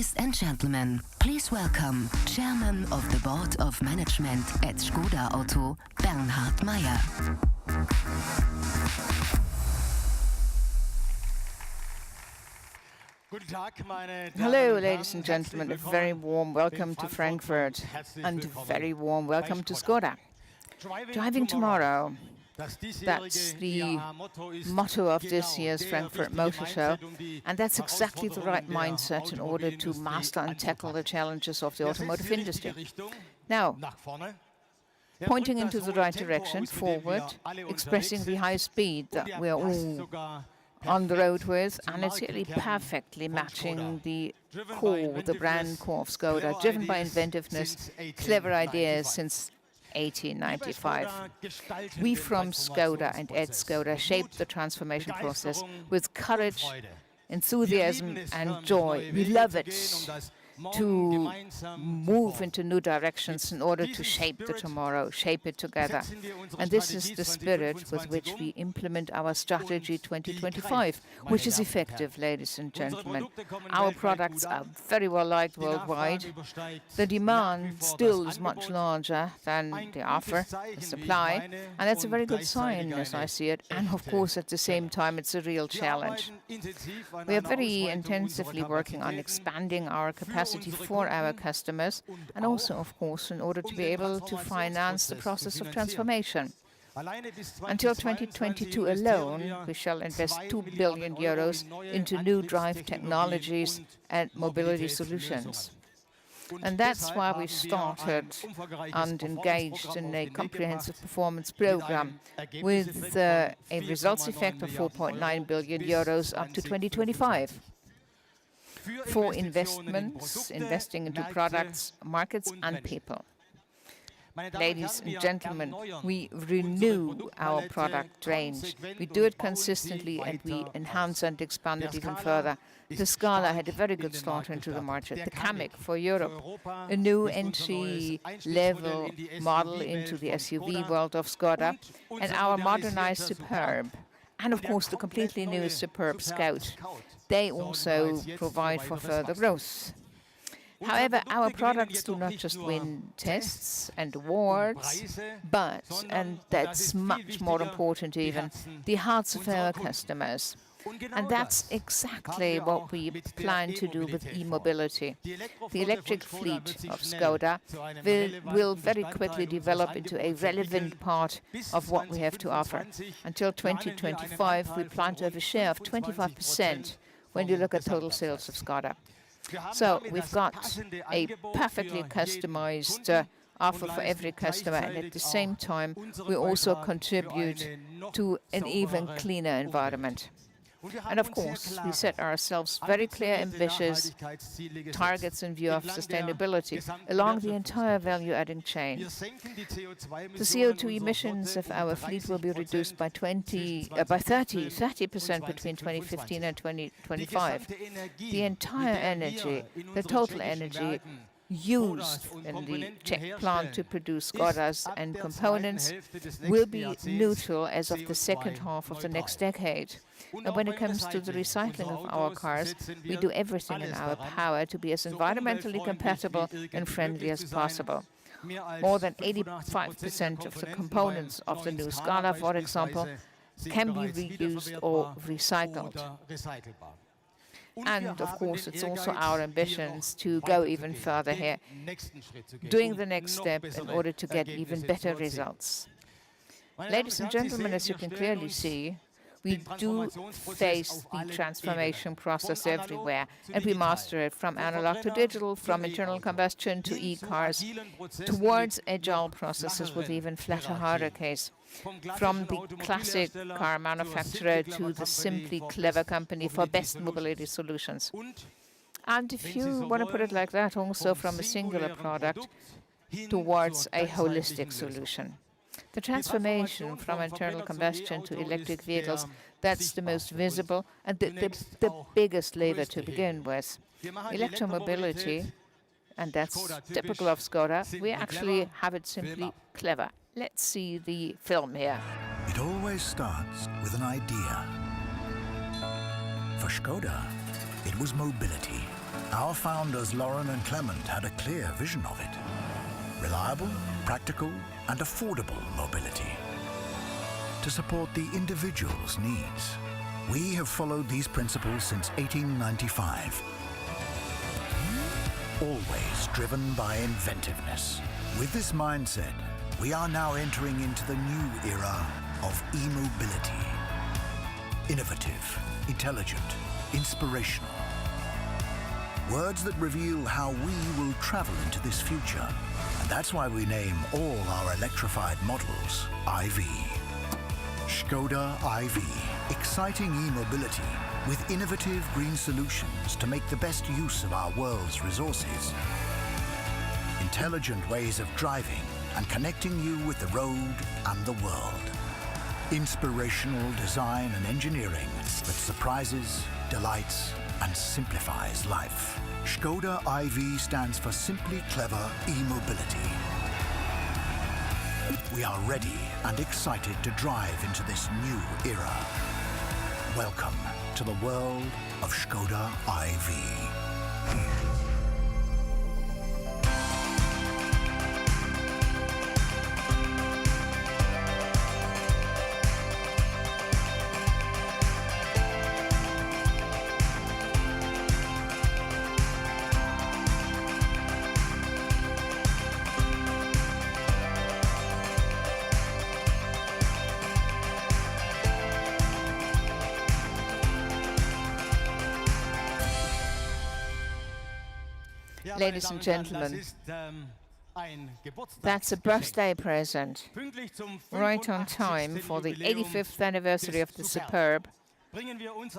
Ladies and gentlemen, please welcome Chairman of the Board of Management at Škoda Auto, Bernhard Meyer. Hello, ladies and gentlemen. A very warm welcome to Frankfurt and a very warm welcome to Škoda. Driving tomorrow. That's the motto of this year's Frankfurt Motor Show, and that's exactly the right mindset in order to master and tackle the challenges of the automotive industry. Now, pointing into the right direction, forward, expressing the high speed that we are all on the road with, and it's really perfectly matching the core, the brand core of Škoda, driven by inventiveness, clever ideas since 1895. We from Škoda and at Škoda shaped the transformation process with courage, enthusiasm and joy. We love it to move into new directions in order to shape the tomorrow, shape it together. And this is the spirit with which we implement our strategy 2025, which is effective, ladies and gentlemen. Our products are very well liked worldwide. The demand still is much larger than the offer, the supply, and that's a very good sign as I see it. And of course, at the same time, it's a real challenge. We are very intensively working on expanding our capacity for our customers, and also, of course, in order to be able to finance the process of transformation. Until 2022 alone, we shall invest 2 billion euros into new drive technologies and mobility solutions. And that's why we started and engaged in a comprehensive performance program with a results effect of 4.9 billion euros up to 2025. For investments, investing into products, markets and people. Ladies and gentlemen, we renew our product range. We do it consistently and we enhance and expand it even further. The Scala had a very good start into the market. The Kamiq for Europe, a new entry-level model into the SUV world of Škoda, and our modernized Superb. And of course, the completely new Superb Scout. They also provide for further growth. However, our products do not just win tests and awards, but, and that's much more important even, the hearts of our customers. And that's exactly what we plan to do with e-mobility. The electric fleet of Škoda will very quickly develop into a relevant part of what we have to offer. Until 2025, we plan to have a share of 25% when you look at total sales of Škoda. So we've got a perfectly customized offer for every customer, and at the same time, we also contribute to an even cleaner environment. And of course, we set ourselves very clear, ambitious targets in view of sustainability along the entire value-adding chain. The CO2 emissions of our fleet will be reduced by 30% between 2015 and 2025. The entire energy, the total energy used in the Czech plant to produce Škodas and components will be neutral as of the second half of the next decade. And when it comes to the recycling of our cars, we do everything in our power to be as environmentally compatible and friendly as possible. More than 85% of the components of the new Scala, for example, can be reused or recycled. And of course, it's also our ambitions to go even further here, doing the next step in order to get even better results. Ladies and gentlemen, as you can clearly see, we do face the transformation process everywhere, and we master it from analog to digital, from internal combustion to e-cars, towards agile processes with even flatter hierarchies, from the classic car manufacturer to the simply clever company for best mobility solutions. And if you want to put it like that, also from a singular product towards a holistic solution. The transformation from internal combustion to electric vehicles, that's the most visible and the biggest lever to begin with. Electromobility, and that's typical of Škoda, we actually have it simply clever. Let's see the film here. It always starts with an idea. For Škoda, it was mobility. Our founders Lauren and Clement had a clear vision of it. Reliable, practical and affordable mobility to support the individual's needs. We have followed these principles since 1895. Always driven by inventiveness. With this mindset, we are now entering into the new era of e-mobility. Innovative, intelligent, inspirational. Words that reveal how we will travel into this future. And that's why we name all our electrified models IV. Škoda IV. Exciting e-mobility with innovative green solutions to make the best use of our world's resources. Intelligent ways of driving and connecting you with the road and the world. Inspirational design and engineering that surprises, delights, and simplifies life. Škoda IV stands for Simply Clever E-Mobility. We are ready and excited to drive into this new era. Welcome to the world of Škoda IV. Ladies and gentlemen, that's a birthday present. Right on time for the 85th anniversary of the Superb.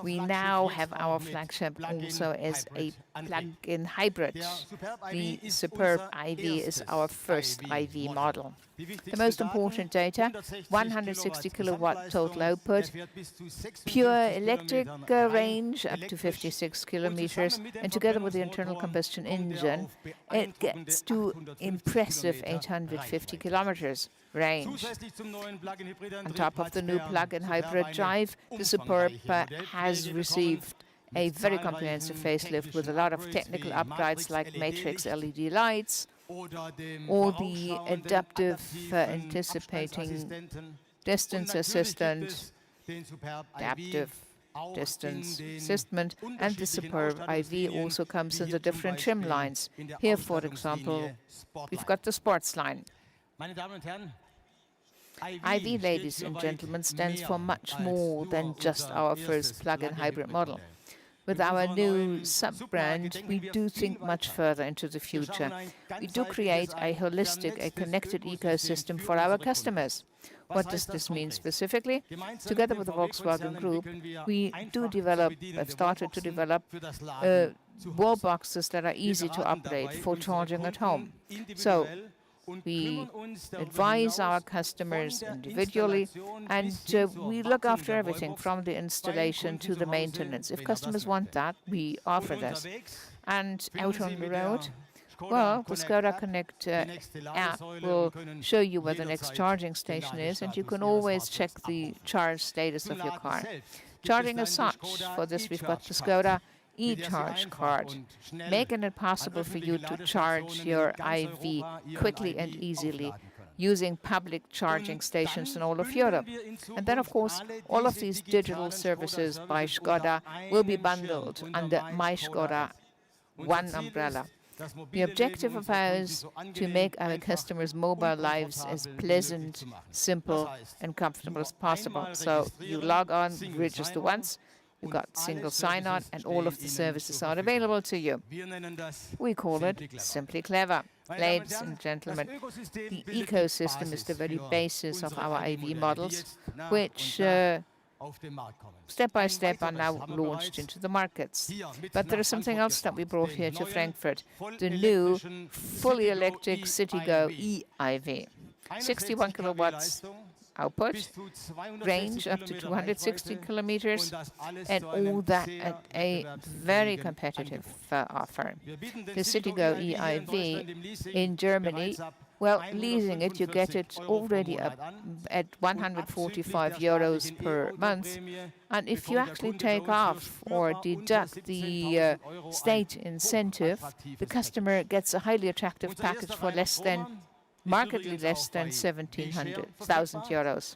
We now have our flagship also as a plug-in hybrid. The Superb IV is our first IV model. The most important data, 160 kilowatt total output, pure electric range up to 56 kilometers, and together with the internal combustion engine, it gets to impressive 850 kilometers range. On top of the new plug-in hybrid drive, the Superb has received a very comprehensive facelift with a lot of technical upgrades like matrix LED lights, or the adaptive anticipating distance assistant, adaptive distance assistant, and the Superb IV also comes in the different trim lines. Here, for example, we've got the sports line. IV, ladies and gentlemen, stands for much more than just our first plug-in hybrid model. With our new sub-brand, we do think much further into the future. We do create a holistic, a connected ecosystem for our customers. What does this mean specifically? Together with the Volkswagen Group, we do develop, have started to develop wall boxes that are easy to upgrade for charging at home. So we advise our customers individually, and we look after everything from the installation to the maintenance. If customers want that, we offer this. And out on the road, well, the Škoda Connect app will show you where the next charging station is, and you can always check the charge status of your car. Charging as such, for this we've got the Škoda e-charge card, making it possible for you to charge your IV quickly and easily using public charging stations in all of Europe. And then, of course, all of these digital services by Škoda will be bundled under My Škoda one umbrella. The objective of ours to make our customers' mobile lives as pleasant, simple, and comfortable as possible. So you log on, register once, you got single sign-on, and all of the services are available to you. We call it Simply Clever. Ladies and gentlemen, the ecosystem is the very basis of our IV models, which step by step are now launched into the markets. But there is something else that we brought here to Frankfurt, the new fully electric Citigo e-IV. 61 kilowatts output, range up to 260 kilometers, and all that at a very competitive offer. The Citigo e-IV in Germany Well, leasing it, you get it already up at 145 euros per month. And if you actually take off or deduct the state incentive, the customer gets a highly attractive package for markedly less than 1,700,000 euros.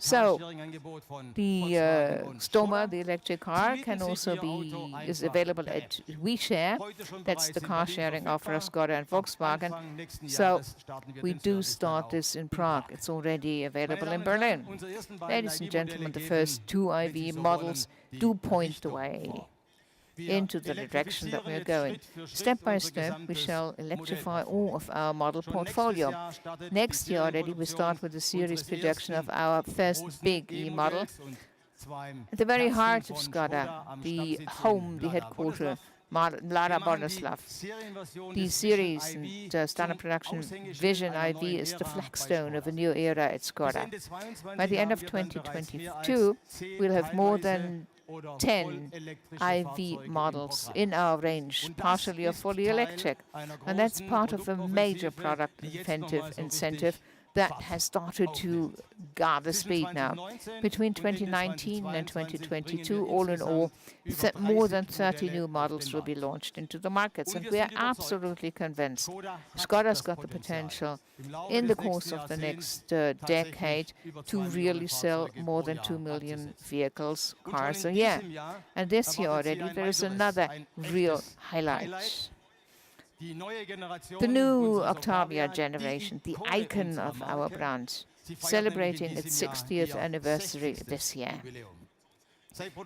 So the Stoma, the electric car, is available at WeShare. That's the car sharing offer of Škoda and Volkswagen. So we do start this in Prague. It's already available in Berlin. Ladies and gentlemen, the first two IV models do point the way into the direction that we're going. Step by step, we shall electrify all of our model portfolio. Next year already, we start with the series production of our first big E-model. At the very heart of Škoda, the home, the headquarters, Lara Boleslav. The series and standard production Vision IV is the flagstone of a new era at Škoda. By the end of 2022, we'll have more than 10 IV models in our range, partially or fully electric. And that's part of a major product incentive that has started to gather speed now. Between 2019 and 2022, all in all, more than 30 new models will be launched into the markets. And we are absolutely convinced Škoda's got the potential in the course of the next decade to really sell more than 2 million cars a year. And this year already, there is another real highlight. The new Octavia generation, the icon of our brand, celebrating its 60th anniversary this year.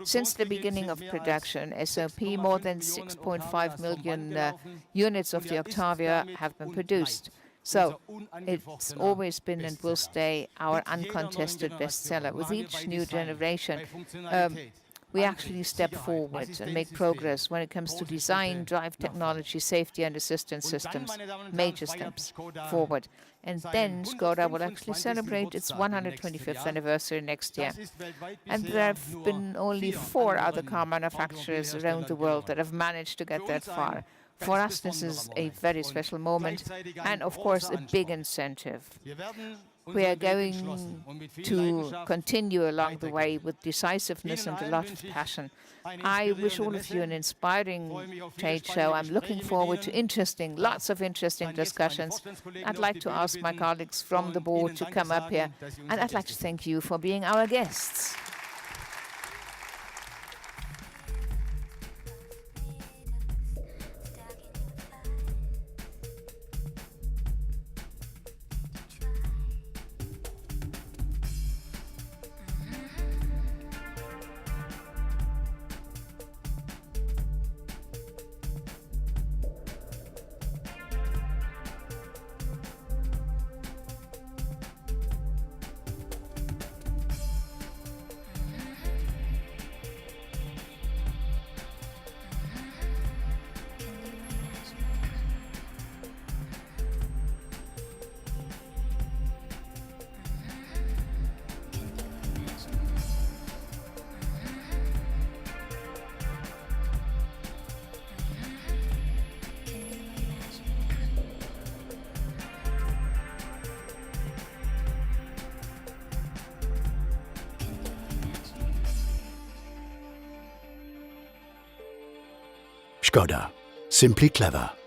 Since the beginning of production, SOP, more than 6.5 million units of the Octavia have been produced. So it's always been and will stay our uncontested bestseller. With each new generation, we actually step forward and make progress when it comes to design, drive technology, safety and assistance systems. Major steps forward. And then Škoda will actually celebrate its 125th anniversary next year. And there have been only 4 other car manufacturers around the world that have managed to get that far. For us, this is a very special moment and, of course, a big incentive. We are going to continue along the way with decisiveness and a lot of passion. I wish all of you an inspiring trade show. I'm looking forward to lots of interesting discussions. I'd like to ask my colleagues from the board to come up here, and I'd like to thank you for being our guests. Škoda. Simply clever.